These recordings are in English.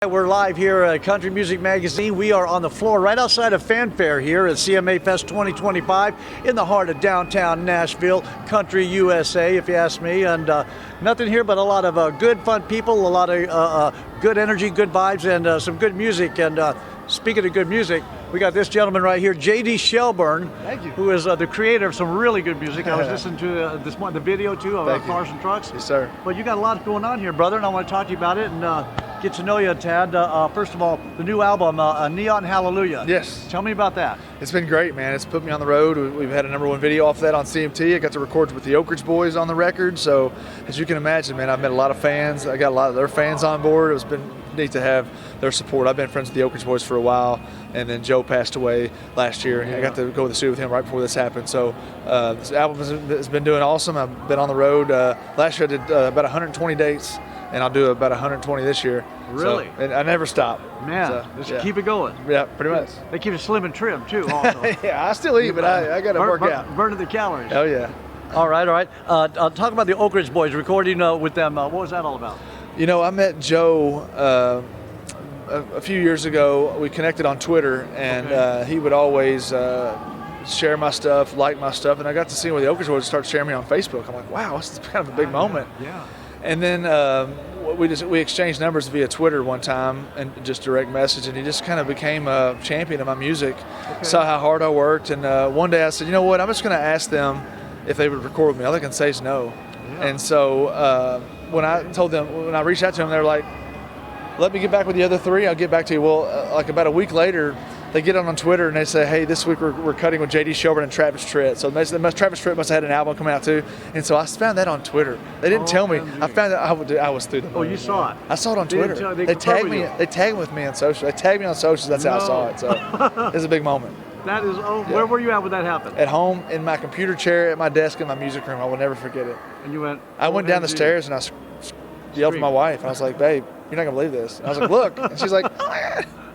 We're live here at Country Music Magazine. We are on the floor right outside of Fanfare here at CMA Fest 2025 in the heart of downtown Nashville, country USA, if you ask me. And nothing here but a lot of good, fun people, a lot of good energy, good vibes, and some good music. And speaking of good music, we got this gentleman right here, J.D. Shelburne, Thank you. who is the creator of some really good music. I was listening to the video too of Cars and Trucks. Yes, sir. But you got a lot going on here, brother, and I want to talk to you about it and get to know you a tad. First of all, the new album, Neon Hallelujah. Yes. Tell me about that. It's been great, man. It's put me on the road. We've had a #1 video off that on CMT. I got to record with the Oak Ridge Boys on the record. So as you can imagine, man, I've met a lot of fans. I got a lot of their fans on board. It's been neat to have their support. I've been friends with the Oak Ridge Boys for a while, and then Joe passed away last year. Yeah. I got to go to the studio with him right before this happened. So this album has been doing awesome. I've been on the road. Last year I did about 120 dates, and I'll do about 120 this year. Really? So, and I never stop. Man, so, just keep it going. Yeah, pretty much. They keep it slim and trim too, also. Yeah, I still eat, but I got to work out. Burning the calories. Oh, yeah. All right. Talk about the Oak Ridge Boys, recording with them. What was that all about? You know, I met Joe a few years ago. We connected on Twitter, and he would always share my stuff, like my stuff, and I got to see where the Oak Ridge Boys start sharing me on Facebook. I'm like, wow, this is kind of a big moment. Yeah. And then we exchanged numbers via Twitter one time and just direct message, and he just kind of became a champion of my music. Okay. Saw how hard I worked, and one day I said, you know what, I'm just going to ask them if they would record with me. All they can say is no. Yeah. And so when I reached out to them, they were like, let me get back with the other three. I'll get back to you. Well, like about a week later, they get on Twitter and they say, hey, this week we're cutting with J.D. Shelburne and Travis Tritt. So Travis Tritt must have had an album coming out too. And so I found that on Twitter. They didn't tell me. I found that I was through the moon. Oh, you saw it? I saw it on Twitter. They tagged me. They tagged with me on social. They tagged me on socials. That's how I saw it. So it was a big moment. That is. Oh, yeah. Where were you at when that happened? At home, in my computer chair, at my desk in my music room. I will never forget it. And you went? I went down the stairs and I yelled to my wife. I was like, babe, you're not going to believe this. And I was like, look. And she's like,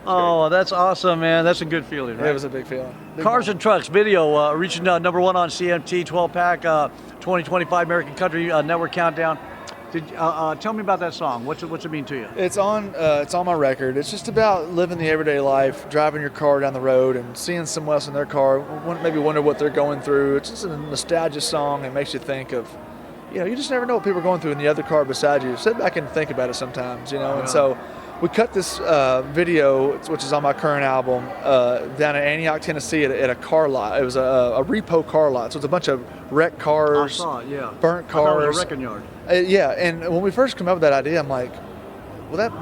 oh, that's awesome, man. That's a good feeling, right? It was a big feeling. Cars and Trucks video reaching #1 on CMT 12-pack 2025 American Country Network Countdown. Tell me about that song. What's it mean to you? It's on my record. It's just about living the everyday life, driving your car down the road and seeing someone else in their car, maybe wonder what they're going through. It's just a nostalgia song. It makes you think of, you just never know what people are going through in the other car beside you. Sit back and think about it sometimes, Yeah. And so we cut this video, which is on my current album, down in Antioch, Tennessee at a car lot. It was a repo car lot. So it's a bunch of wrecked cars, I saw it, yeah. burnt cars. I thought it was a wrecking yard. Yeah, and when we first came up with that idea, I'm like, will that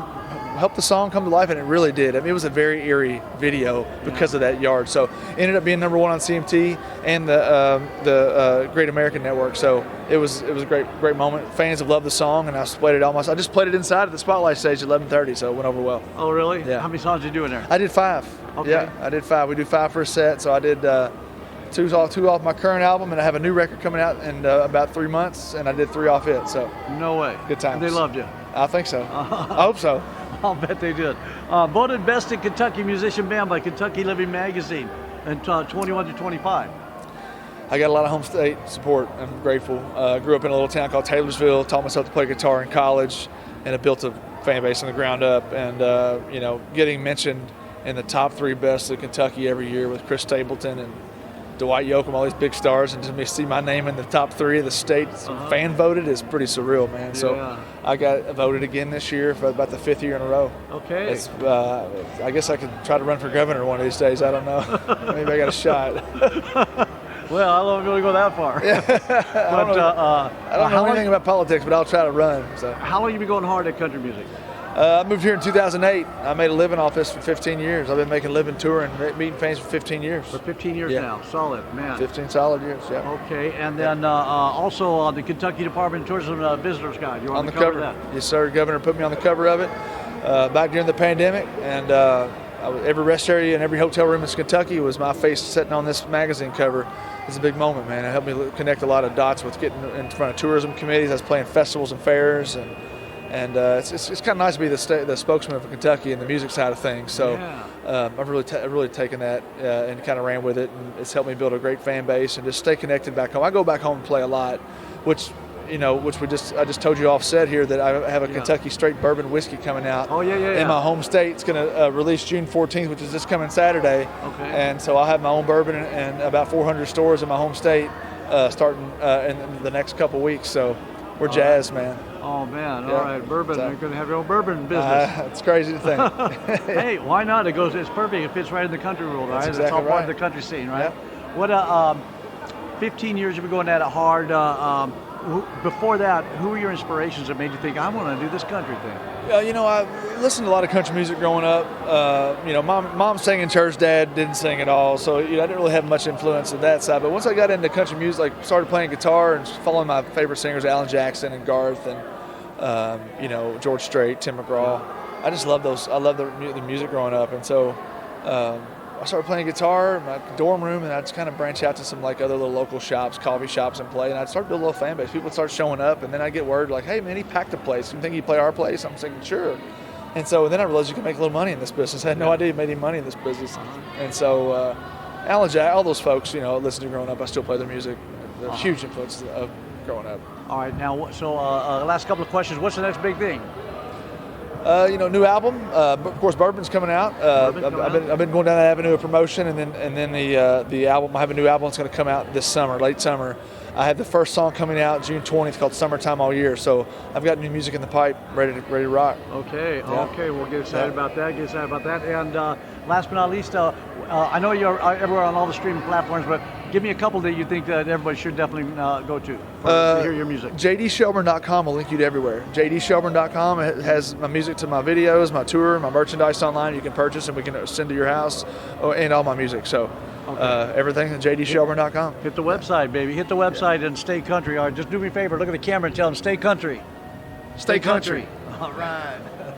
help the song come to life? And it really did. I mean, it was a very eerie video because of that yard. So it ended up being #1 on CMT and the Great American Network. So it was a great moment. Fans have loved the song, and I played it almost. I just played it inside at the Spotlight stage at 11:30, so it went over well. Oh, really? Yeah. How many songs did you do in there? I did 5. Okay. Yeah, I did 5. We do 5 for a set, so I did two off my current album, and I have a new record coming out in about 3 months, and I did 3 off it. So no way. Good times. And they loved you. I think so. I hope so. I'll bet they did. Voted Best in Kentucky Musician Band by Kentucky Living Magazine in 21 to 25. I got a lot of home state support. I'm grateful. Grew up in a little town called Taylorsville, taught myself to play guitar in college, and I built a fan base on the ground up. And, getting mentioned in the top 3 best of Kentucky every year with Chris Stapleton and Dwight Yoakam, all these big stars, and to see my name in the top 3 of the state fan voted is pretty surreal, man. Yeah. So I got voted again this year for about the 5th year in a row. Okay. I guess I could try to run for governor one of these days. I don't know. Maybe I got a shot. Well, I don't really go that far. Yeah. I don't know anything about politics, but I'll try to run. So. How long have you been going hard at country music? I moved here in 2008. I made a living off this for 15 years. I've been making a living touring, meeting fans for 15 years. For 15 years now. Solid, man. 15 solid years, yeah. Okay, and then also on the Kentucky Department of Tourism Visitors Guide. You're on the cover of that. Yes, sir. The governor put me on the cover of it back during the pandemic. And every rest area and every hotel room in Kentucky was my face sitting on this magazine cover. It's a big moment, man. It helped me connect a lot of dots with getting in front of tourism committees. I was playing festivals and fairs, and it's kind of nice to be the spokesman for Kentucky and the music side of things. So I've really taken that and kind of ran with it, and it's helped me build a great fan base and just stay connected back home. I go back home and play a lot, which which I just told you offset here that I have a Kentucky straight bourbon whiskey coming out. Oh, yeah. In my home state. It's going to release June 14th, which is this coming Saturday. Okay. And so I'll have my own bourbon in about 400 stores in my home state starting in the next couple weeks. So we're jazzed, man. Oh, man. Yeah. All right. Bourbon. You're going to have your own bourbon business. It's crazy to think. Hey, why not? It's perfect. It fits right in the country world, right? That's exactly It's all part right. of the country scene, right? Yeah. What 15 years you've been going at it hard. Before that, who were your inspirations that made you think, I want to do this country thing? I listened to a lot of country music growing up. Mom sang in church, Dad didn't sing at all, so I didn't really have much influence on that side. But once I got into country music, like started playing guitar and following my favorite singers, Alan Jackson and Garth and George Strait, Tim McGraw. I just love those. I love the music growing up, and so I started playing guitar in my dorm room, and I just kind of branch out to some like other little local shops, coffee shops, and play. And I'd start building a little fan base. People would start showing up, and then I get word like, "Hey, man, he packed a place. You think you play our place?" I'm saying, "Sure." And so then I realized you can make a little money in this business. I had no idea you made any money in this business. And so Alan Jack, all those folks, listen to growing up. I still play their music. They're a huge influence of growing up. All right. Now, so last couple of questions. What's the next big thing? New album. Of course, bourbon's coming out. I've been going down that avenue of promotion, and then the album. I have a new album that's going to come out this summer, late summer. I have the first song coming out June 20th called "Summertime All Year." So I've got new music in the pipe, ready to rock. Okay. Yeah. Okay. We'll get excited about that. And last but not least, I know you're everywhere on all the streaming platforms, but give me a couple that you think that everybody should definitely go to hear your music. JDShelburne.com will link you to everywhere. JDShelburne.com has my music to my videos, my tour, my merchandise online. You can purchase and we can send to your house, and all my music. So everything at JDShelburne.com. Hit the website, baby. Hit the website and stay country. All right, just do me a favor. Look at the camera and tell them stay country. Stay country. All right.